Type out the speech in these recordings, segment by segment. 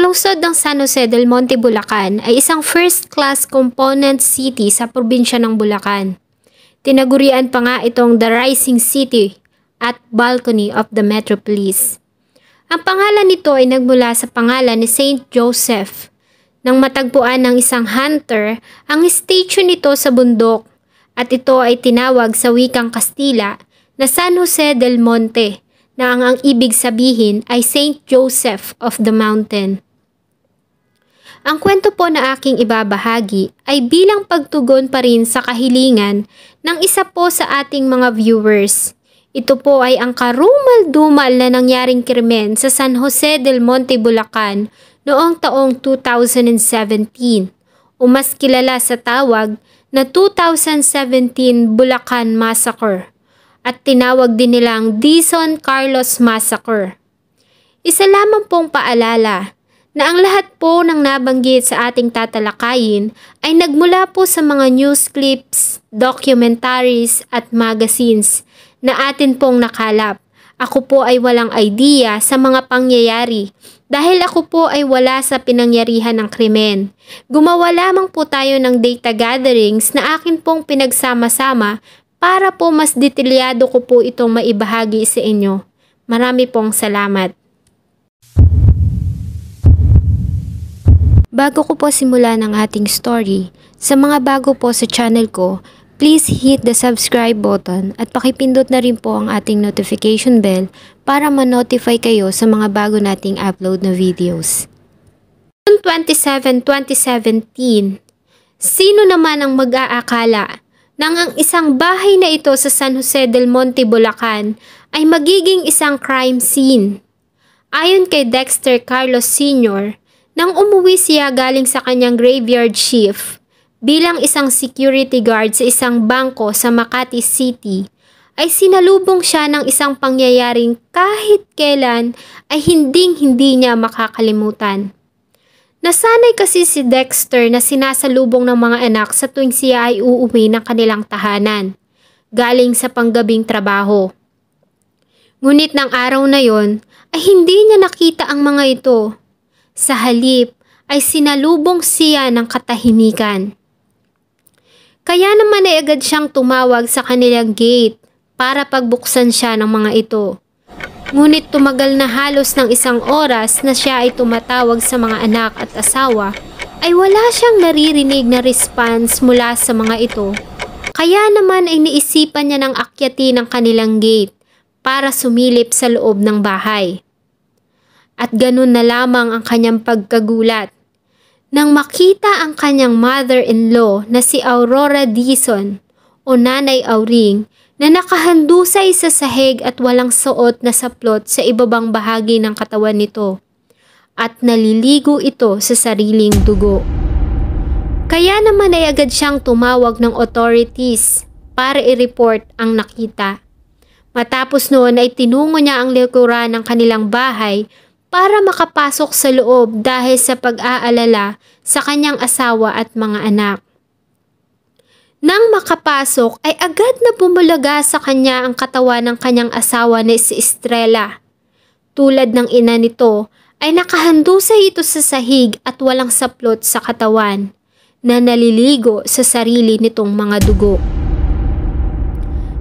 lungsod ng San Jose del Monte, Bulacan ay isang first-class component city sa probinsya ng Bulacan. Tinagurian pa nga itong The Rising City at Balcony of the Metropolis. Ang pangalan nito ay nagmula sa pangalan ni Saint Joseph. Nang matagpuan ng isang hunter ang statue nito sa bundok at ito ay tinawag sa wikang Kastila na San Jose del Monte na ang ibig sabihin ay Saint Joseph of the Mountain. Ang kwento po na aking ibabahagi ay bilang pagtugon pa rin sa kahilingan ng isa po sa ating mga viewers. Ito po ay ang karumal-dumal na nangyaring krimen sa San Jose del Monte, Bulacan noong taong 2017 o mas kilala sa tawag na 2017 Bulacan Massacre at tinawag din nilang Dizon Carlos Massacre. Isa lamang pong paalala na ang lahat po ng nabanggit sa ating tatalakayin ay nagmula po sa mga news clips, documentaries at magazines na atin pong nakalap. Ako po ay walang idea sa mga pangyayari dahil ako po ay wala sa pinangyarihan ng krimen. Gumawa lamang po tayo ng data gatherings na akin pong pinagsama-sama para po mas detalyado ko po itong maibahagi sa inyo. Marami pong salamat. Bago ko po simulan ang ating story, sa mga bago po sa channel ko, please hit the subscribe button at pakipindot na rin po ang ating notification bell para ma-notify kayo sa mga bago nating upload na videos. Noong 27, 2017, sino naman ang mag-aakala nang ang isang bahay na ito sa San Jose del Monte, Bulacan ay magiging isang crime scene? Ayon kay Dexter Carlos Sr., nang umuwi siya galing sa kanyang graveyard shift bilang isang security guard sa isang bangko sa Makati City, ay sinalubong siya ng isang pangyayaring kahit kailan ay hinding-hindi niya makakalimutan. Nasanay kasi si Dexter na sinasalubong ng mga anak sa tuwing siya ay uuwi ng kanilang tahanan, galing sa panggabing trabaho. Ngunit ng araw na yon ay hindi niya nakita ang mga ito. Sa halip ay sinalubong siya ng katahimikan. Kaya naman ay agad siyang tumawag sa kanilang gate para pagbuksan siya ng mga ito. Ngunit tumagal na halos ng isang oras na siya ay tumatawag sa mga anak at asawa ay wala siyang naririnig na response mula sa mga ito. Kaya naman ay naisipan niya ng akyatin ang kanilang gate para sumilip sa loob ng bahay. At ganun na lamang ang kanyang pagkagulat nang makita ang kanyang mother-in-law na si Aurora Dizon o Nanay Auring na nakahandusay sa sahig at walang suot na saplot sa ibabang bahagi ng katawan nito at naliligo ito sa sariling dugo. Kaya naman ay agad siyang tumawag ng authorities para i-report ang nakita. Matapos noon ay tinungo niya ang likuran ng kanilang bahay para makapasok sa loob dahil sa pag-aalala sa kanyang asawa at mga anak. Nang makapasok ay agad na bumulaga sa kanya ang katawan ng kanyang asawa na si Estrella. Tulad ng ina nito ay nakahandusay ito sa sahig at walang saplot sa katawan na naliligo sa sarili nitong mga dugo.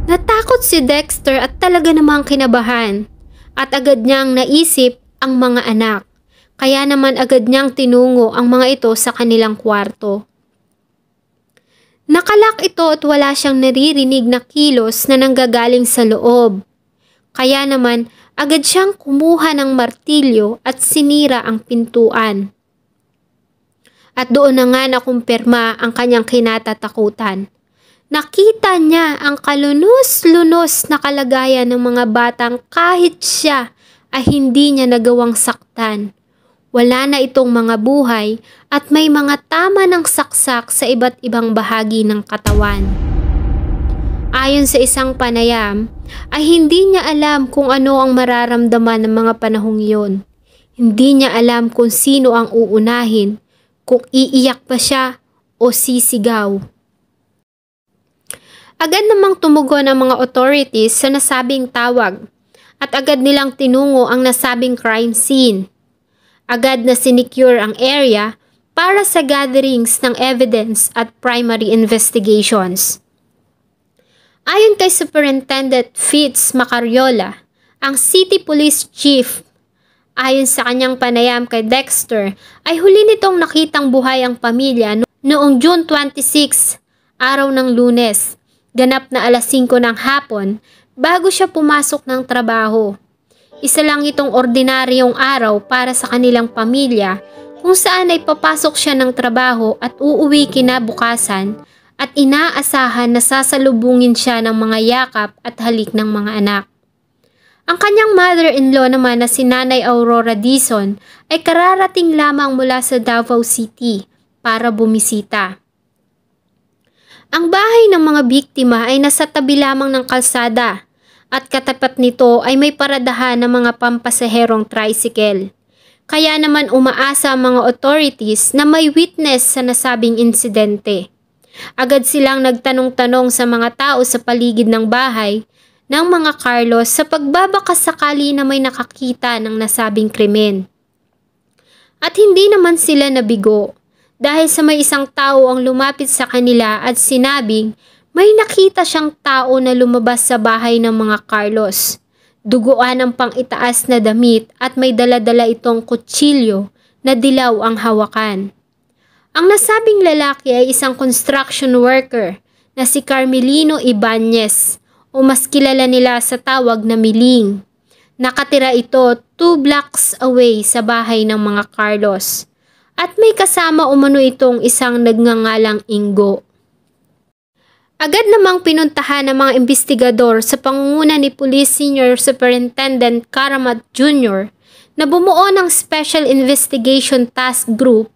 Natakot si Dexter at talaga namang kinabahan at agad niyang naisip ang mga anak, kaya naman agad niyang tinungo ang mga ito sa kanilang kwarto. Nakalak ito at wala siyang naririnig na kilos na nanggagaling sa loob. Kaya naman agad siyang kumuha ng martilyo at sinira ang pintuan. At doon na nga nakumpirma ang kanyang kinatatakutan. Nakita niya ang kalunos-lunos na kalagayan ng mga batang kahit siya ay hindi niya nagawang saktan. Wala na itong mga buhay at may mga tama ng saksak sa iba't ibang bahagi ng katawan. Ayon sa isang panayam, ay hindi niya alam kung ano ang mararamdaman ng mga panahong iyon. Hindi niya alam kung sino ang uunahin, kung iiyak pa siya o sisigaw. Agad namang tumugon ang mga authorities sa nasabing tawag at agad nilang tinungo ang nasabing crime scene. Agad na sinecure ang area para sa gatherings ng evidence at primary investigations. Ayon kay Superintendent Fitz Macariola, ang City Police Chief, ayon sa kanyang panayam kay Dexter, ay huli nitong nakitang buhay ang pamilya noong June 26, araw ng Lunes, ganap na alas 5 ng hapon bago siya pumasok ng trabaho. Isa lang itong ordinaryong araw para sa kanilang pamilya kung saan ay papasok siya ng trabaho at uuwi kinabukasan at inaasahan na sasalubungin siya ng mga yakap at halik ng mga anak. Ang kanyang mother-in-law naman na si Nanay Aurora Dizon ay kararating lamang mula sa Davao City para bumisita. Ang bahay ng mga biktima ay nasa tabi lamang ng kalsada at katapat nito ay may paradahan ng mga pampasaherong tricycle. Kaya naman umaasa ang mga authorities na may witness sa nasabing insidente. Agad silang nagtanong-tanong sa mga tao sa paligid ng bahay ng mga Carlos sa pagbabaka sakali na may nakakita ng nasabing krimen. At hindi naman sila nabigo dahil sa may isang tao ang lumapit sa kanila at sinabing may nakita siyang tao na lumabas sa bahay ng mga Carlos. Duguan ang pang-itaas na damit at may dala-dala itong kutsilyo na dilaw ang hawakan. Ang nasabing lalaki ay isang construction worker na si Carmelino Ibanez o mas kilala nila sa tawag na Miling. Nakatira ito 2 blocks away sa bahay ng mga Carlos at may kasama umano itong isang nagngangalang Ingo. Agad namang pinuntahan ng mga investigador sa pangunguna ni Police Senior Superintendent Karamat Jr. na bumuo ng Special Investigation Task Group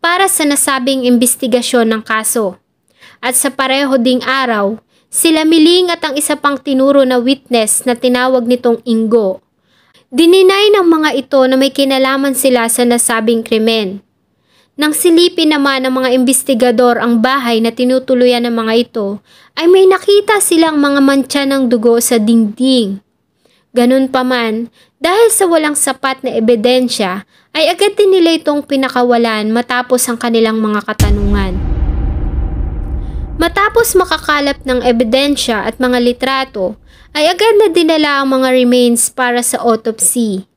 para sa nasabing investigasyon ng kaso. At sa pareho ding araw, sila Miling at ang isa pang tinuro na witness na tinawag nitong Ingo. Dininay ng mga ito na may kinalaman sila sa nasabing krimen. Nang silipin naman ng mga investigador ang bahay na tinutuluyan ng mga ito, ay may nakita silang mga mantsa ng dugo sa dingding. Ganun pa man, dahil sa walang sapat na ebidensya, ay agad din nila itong pinakawalan matapos ang kanilang mga katanungan. Matapos makakalap ng ebidensya at mga litrato, ay agad na dinala ang mga remains para sa autopsy.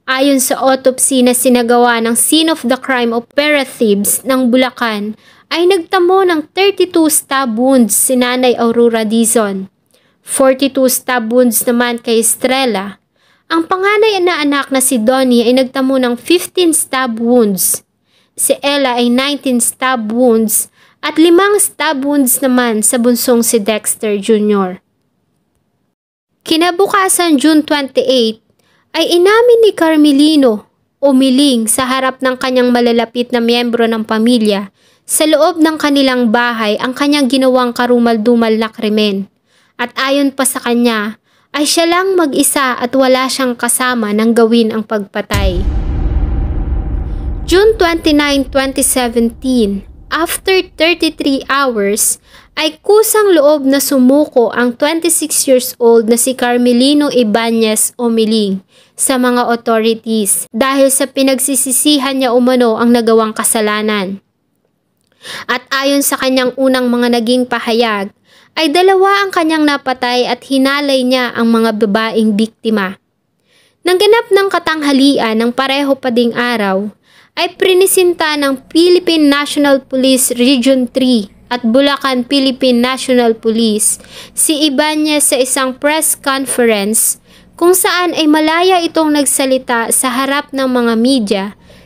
Ayon sa autopsy na sinagawa ng Scene of the Crime Operatives ng Bulacan, ay nagtamo ng 32 stab wounds si Nanay Aurora Dizon, 42 stab wounds naman kay Estrella. Ang panganay na anak na si Donnie ay nagtamo ng 15 stab wounds. Si Ella ay 19 stab wounds at 5 stab wounds naman sa bunsong si Dexter Jr. Kinabukasan June 28 ay inamin ni Carmelino o Miling sa harap ng kanyang malalapit na miyembro ng pamilya sa loob ng kanilang bahay ang kanyang ginawang karumal-dumal na krimen. At ayon pa sa kanya, ay siya lang mag-isa at wala siyang kasama nang gawin ang pagpatay. June 29, 2017, after 33 hours, ay kusang loob na sumuko ang 26 years old na si Carmelino Ibanez o Miling sa mga authorities dahil sa pinagsisisihan niya umano ang nagawang kasalanan. At ayon sa kanyang unang mga naging pahayag, ay 2 ang kanyang napatay at hinalay niya ang mga babaeng biktima. Nang ganap ng katanghalian ng pareho pa ding araw, ay prinisinta ng Philippine National Police Region 3 at Bulacan Philippine National Police si Ibanez sa isang press conference kung saan ay malaya itong nagsalita sa harap ng mga media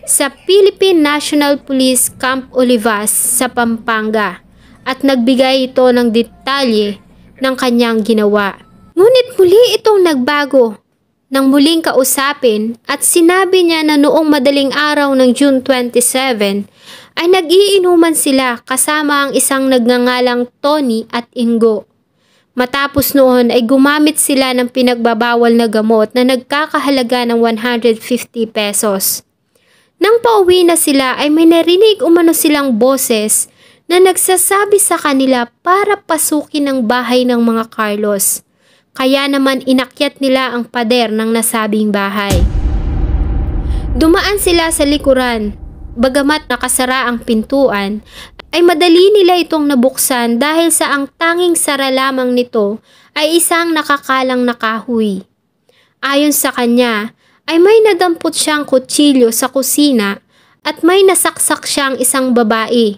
sa Philippine National Police Camp Olivas sa Pampanga. At nagbigay ito ng detalye ng kanyang ginawa. Ngunit muli itong nagbago nang muling kausapin at sinabi niya na noong madaling araw ng June 27 ay nag-iinuman sila kasama ang isang nagngangalang Tony at Ingo. Matapos noon ay gumamit sila ng pinagbabawal na gamot na nagkakahalaga ng 150 pesos. Nang pauwi na sila ay may narinig umano silang boses na nagsasabi sa kanila para pasukin ang bahay ng mga Carlos. Kaya naman inakyat nila ang pader ng nasabing bahay. Dumaan sila sa likuran. Bagamat nakasara ang pintuan, ay madali nila itong nabuksan dahil sa ang tanging sara lamang nito ay isang nakakalang na kahoy. Ayon sa kanya, ay may nadampot siyang kutsilyo sa kusina at may nasaksak siyang isang babae.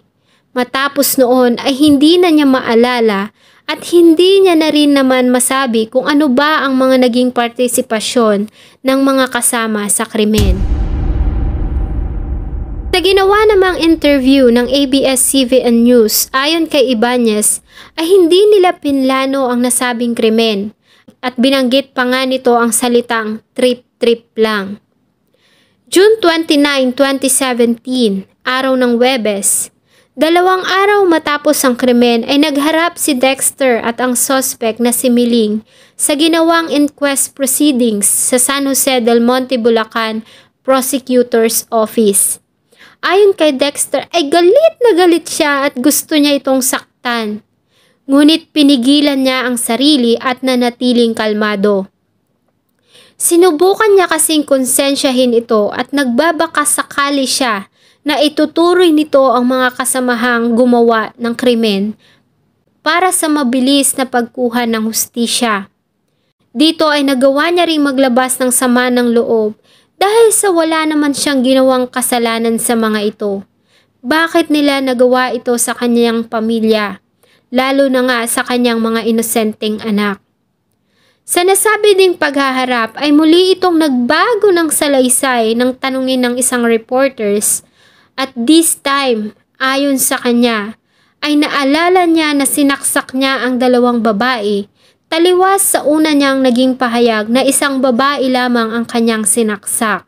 Matapos noon ay hindi na niya maalala at hindi niya na rin naman masabi kung ano ba ang mga naging partisipasyon ng mga kasama sa krimen. Sa ginawa namang interview ng ABS-CBN News ayon kay Ibanez ay hindi nila pinlano ang nasabing krimen at binanggit pa nga nito ang salitang trip-trip lang. June 29, 2017, araw ng Huwebes, 2 araw matapos ang krimen ay nagharap si Dexter at ang suspect na si Miling sa ginawang inquest proceedings sa San Jose del Monte, Bulacan Prosecutor's Office. Ayon kay Dexter ay galit na galit siya at gusto niya itong saktan. Ngunit pinigilan niya ang sarili at nanatiling kalmado. Sinubukan niya kasing konsensyahin ito at nagbabaka sakali siya na ituturoy nito ang mga kasamahang gumawa ng krimen para sa mabilis na pagkuha ng hustisya. Dito ay nagawa niya ring maglabas ng sama ng loob dahil sa wala naman siyang ginawang kasalanan sa mga ito. Bakit nila nagawa ito sa kanyang pamilya, lalo na nga sa kanyang mga inosenteng anak? Sa nasabi ding paghaharap ay muli itong nagbago ng salaysay ng tanungin ng isang reporters at this time, ayon sa kanya, ay naalala niya na sinaksak niya ang 2 babae taliwas sa una niyang naging pahayag na isang babae lamang ang kanyang sinaksak.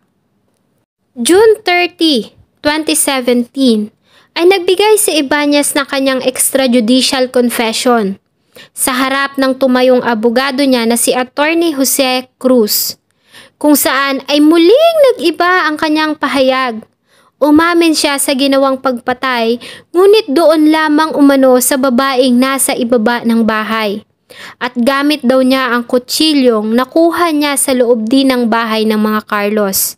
June 30, 2017 ay nagbigay si Ibanez ng kanyang extrajudicial confession sa harap ng tumayong abogado niya na si Attorney Jose Cruz, kung saan ay muling nag-iba ang kanyang pahayag. Umamin siya sa ginawang pagpatay, ngunit doon lamang umano sa babaeng nasa ibaba ng bahay. At gamit daw niya ang kutsilyong nakuha niya sa loob din ng bahay ng mga Carlos.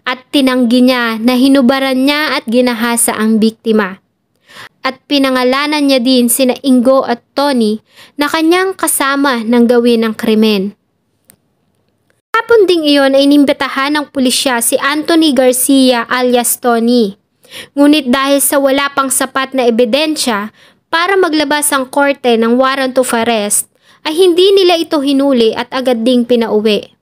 At tinanggi niya na hinubaran niya at ginahasa ang biktima. At pinangalanan niya din sina Ingo at Tony na kanyang kasama ng gawin ng krimen. Hapon ding iyon ay inimbitahan ng pulisya si Anthony Garcia alias Tony. Ngunit dahil sa wala pang sapat na ebidensya para maglabas ang korte ng warrant of arrest, ay hindi nila ito hinuli at agad ding pinauwi.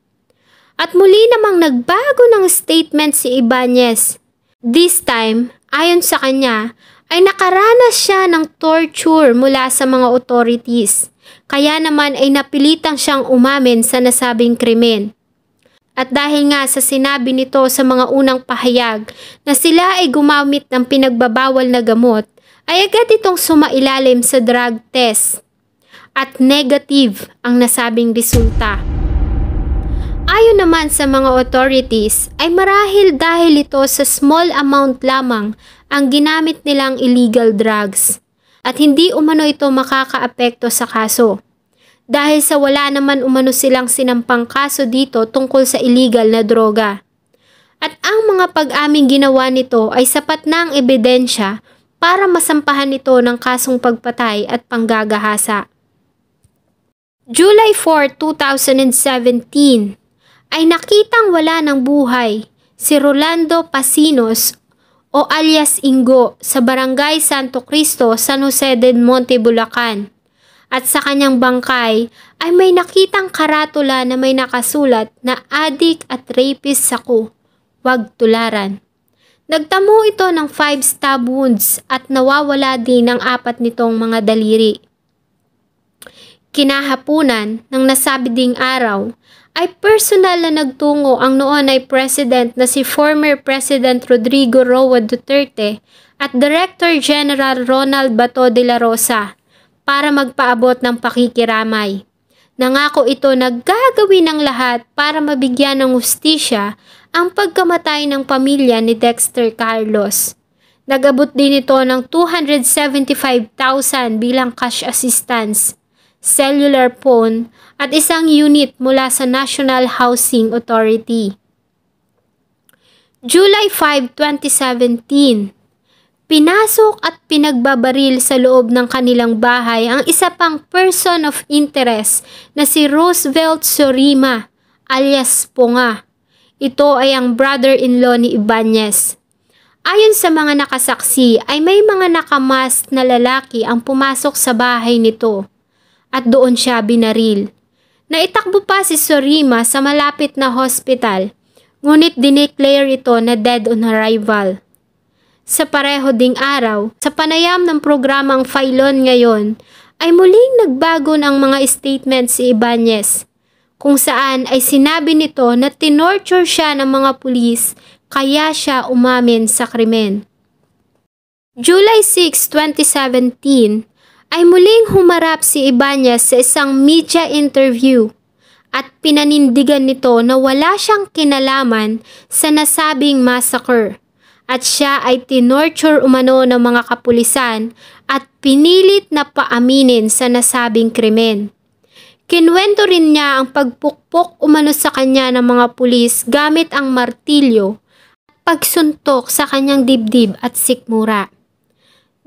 At muli namang nagbago ng statement si Ibanez. This time, ayon sa kanya, ay nakaranas siya ng torture mula sa mga authorities. Kaya naman ay napilitang siyang umamin sa nasabing krimen. At dahil nga sa sinabi nito sa mga unang pahayag na sila ay gumamit ng pinagbabawal na gamot, ay agad itong sumailalim sa drug test. At negative ang nasabing resulta. Ayon naman sa mga authorities ay marahil dahil ito sa small amount lamang ang ginamit nilang illegal drugs at hindi umano ito makakaapekto sa kaso. Dahil sa wala naman umano silang sinampang kaso dito tungkol sa illegal na droga. At ang mga pag-aming ginawa nito ay sapat na ang ebidensya para masampahan ito ng kasong pagpatay at panggagahasa. July 4, 2017 ay nakitang wala ng buhay si Rolando Pasinos o alias Ingo sa Barangay Santo Cristo, San Jose del Monte, Bulacan. At sa kanyang bangkay ay may nakitang karatula na may nakasulat na addict at rapist ako, wag tularan. Nagtamo ito ng 5 stab wounds at nawawala din ng 4 nitong mga daliri. Kinahapunan ng nasabi ding araw ay personal na nagtungo ang noon ay president na si former President Rodrigo Roa Duterte at Director General Ronald Bato de la Rosa para magpaabot ng pakikiramay. Nangako ito na gagawin ng lahat para mabigyan ng hustisya ang pagkamatay ng pamilya ni Dexter Carlos. Nag-abot din ito ng 275,000 bilang cash assistance, cellular phone at isang unit mula sa National Housing Authority. July 5, 2017, pinasok at pinagbabaril sa loob ng kanilang bahay ang isa pang person of interest na si Roosevelt Sorima alias Punga. Ito ay ang brother-in-law ni Ibanez. Ayon sa mga nakasaksi ay may mga nakamask na lalaki ang pumasok sa bahay nito at doon siya binaril. Naitakbo pa si Sorima sa malapit na hospital, ngunit dineclare ito na dead on arrival. Sa pareho ding araw, sa panayam ng programang Filon ngayon, ay muling nagbago ng mga statement si Ibanez, kung saan ay sinabi nito na tinorture siya ng mga pulis kaya siya umamin sa krimen. July 6, 2017, ay muling humarap si Ibanez sa isang media interview at pinanindigan nito na wala siyang kinalaman sa nasabing massacre at siya ay tinorture umano ng mga kapulisan at pinilit na paaminin sa nasabing krimen. Kinwento rin niya ang pagpukpok umano sa kanya ng mga pulis gamit ang martilyo at pagsuntok sa kanyang dibdib at sikmura.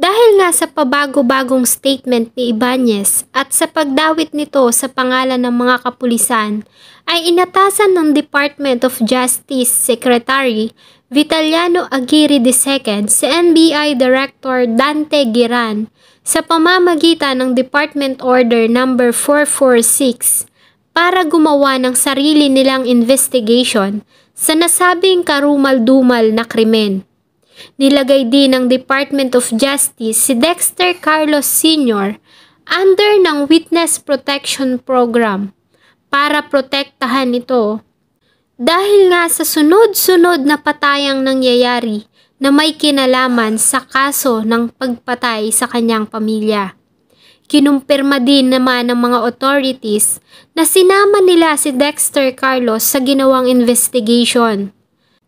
Dahil nga sa pabago-bagong statement ni Ibanez at sa pagdawit nito sa pangalan ng mga kapulisan, ay inatasan ng Department of Justice Secretary Vitaliano Aguirre II si NBI Director Dante Giran sa pamamagitan ng Department Order No. 446 para gumawa ng sarili nilang investigation sa nasabing karumal-dumal na krimen. Nilagay din ng Department of Justice si Dexter Carlos Sr. under ng Witness Protection Program para protektahan ito dahil nga sa sunod-sunod na patayang nangyayari na may kinalaman sa kaso ng pagpatay sa kanyang pamilya. Kinumpirma din naman ng mga authorities na sinama nila si Dexter Carlos sa ginawang investigation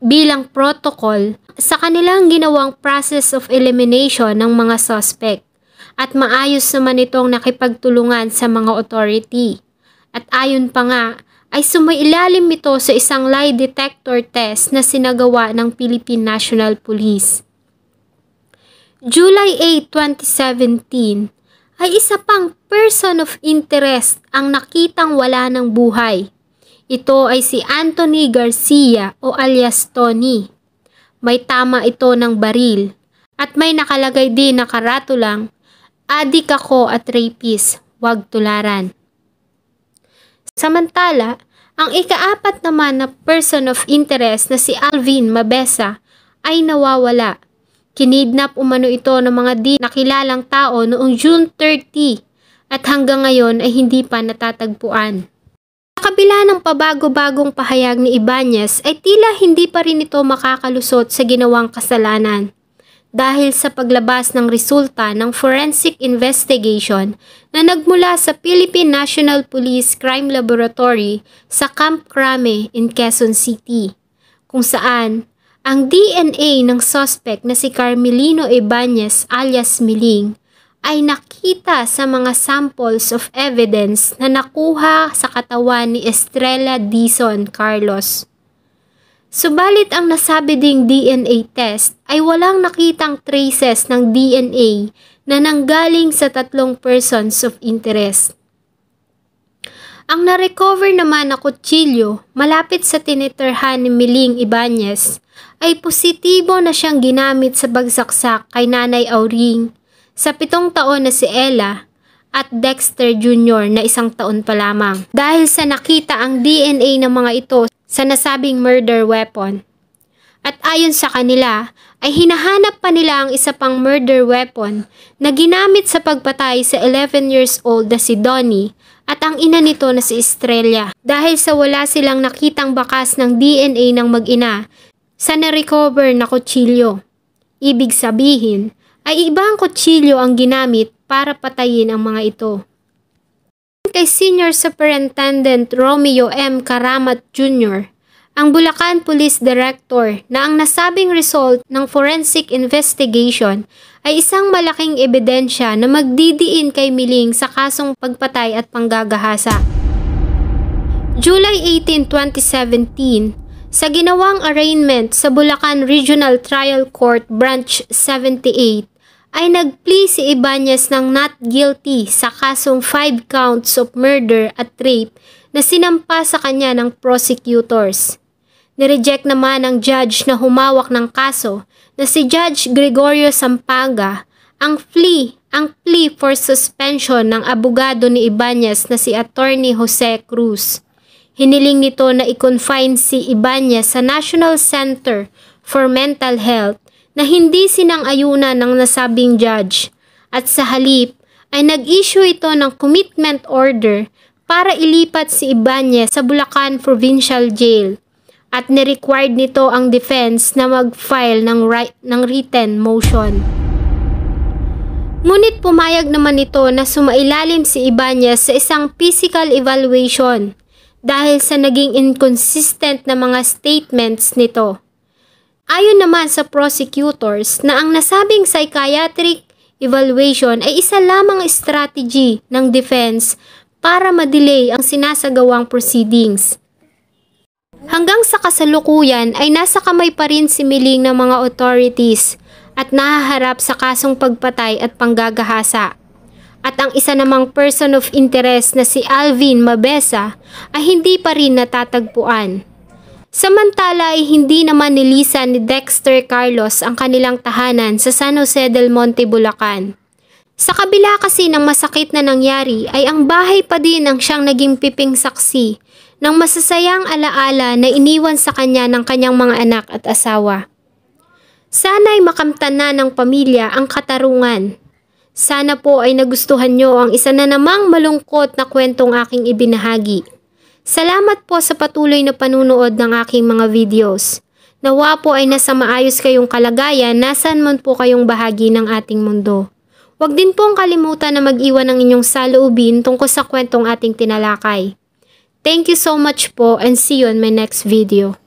bilang protocol sa kanilang ginawang process of elimination ng mga suspect at maayos naman itong nakipagtulungan sa mga authority. At ayon pa nga ay sumailalim ito sa isang lie detector test na sinagawa ng Philippine National Police. July 8, 2017 ay isa pang person of interest ang nakitang wala ng buhay. Ito ay si Anthony Garcia o alias Tony. May tama ito ng baril at may nakalagay din na karatulang, "Adik ako at rapist, wag tularan." Samantala, ang ika-4 naman na person of interest na si Alvin Mabesa ay nawawala. Kinidnap umano ito ng mga di nakilalang tao noong June 30 at hanggang ngayon ay hindi pa natatagpuan. Sa kabila ng pabago-bagong pahayag ni Ibanez ay tila hindi pa rin ito makakalusot sa ginawang kasalanan dahil sa paglabas ng resulta ng forensic investigation na nagmula sa Philippine National Police Crime Laboratory sa Camp Crame in Quezon City, kung saan ang DNA ng suspect na si Carmelino Ibanez alias Miling ay nakita sa mga samples of evidence na nakuha sa katawan ni Estrella Dizon Carlos. Subalit ang nasabi ding DNA test ay walang nakitang traces ng DNA na nanggaling sa 3 persons of interest. Ang na-recover naman na kutsilyo malapit sa tinitirhan ni Miling Ibanez ay positibo na siyang ginamit sa pagsaksak kay Nanay Auring sa 7 taon na si Ella at Dexter Jr. na 1 taon pa lamang dahil sa nakita ang DNA ng mga ito sa nasabing murder weapon. At ayon sa kanila ay hinahanap pa nila ang isa pang murder weapon na ginamit sa pagpatay sa 11 years old na si Donnie at ang ina nito na si Estrella dahil sa wala silang nakitang bakas ng DNA ng mag-ina sa na-recover na kutsilyo. Ibig sabihin ay ibang kutsilyo ang ginamit para patayin ang mga ito. Kay Senior Superintendent Romeo M. Karamat Jr., ang Bulacan Police Director, na ang nasabing result ng forensic investigation ay isang malaking ebidensya na magdidiin kay Miling sa kasong pagpatay at panggagahasa. July 18, 2017, Sa ginawang arraignment sa Bulacan Regional Trial Court Branch 78, ay nag-plea si Ibanez ng not guilty sa kasong 5 counts of murder at rape na sinampa sa kanya ng prosecutors. Nireject naman ng judge na humawak ng kaso na si Judge Gregorio Sampaga ang plea for suspension ng abogado ni Ibanez na si Attorney Jose Cruz. Hiniling nito na i-confine si Ibanez sa National Center for Mental Health na hindi sinang-ayunan ng nasabing judge at sa halip ay nag-issue ito ng commitment order para ilipat si Ibanez sa Bulacan Provincial Jail at nirequired nito ang defense na mag-file ng written motion. Ngunit pumayag naman ito na sumailalim si Ibanez sa isang physical evaluation dahil sa naging inconsistent na mga statements nito. Ayon naman sa prosecutors na ang nasabing psychiatric evaluation ay isa lamang strategy ng defense para ma-delay ang sinasagawang proceedings. Hanggang sa kasalukuyan ay nasa kamay pa rin si Miling ng mga authorities at nahaharap sa kasong pagpatay at panggagahasa. At ang isa namang person of interest na si Alvin Mabesa ay hindi pa rin natatagpuan. Samantala ay hindi naman nilisan ni Dexter Carlos ang kanilang tahanan sa San Jose del Monte, Bulacan. Sa kabila kasi ng masakit na nangyari ay ang bahay pa din ang siyang naging piping saksi ng masasayang alaala na iniwan sa kanya ng kanyang mga anak at asawa. Sana'y makamtan na ng pamilya ang katarungan. Sana po ay nagustuhan nyo ang isa na namang malungkot na kwentong aking ibinahagi. Salamat po sa patuloy na panunood ng aking mga videos. Nawa po ay nasa maayos kayong kalagayan nasaan man po kayong bahagi ng ating mundo. Huwag din pong kalimutan na mag-iwan ng inyong saloobin tungkol sa kwentong ating tinalakay. Thank you so much po and see you on my next video.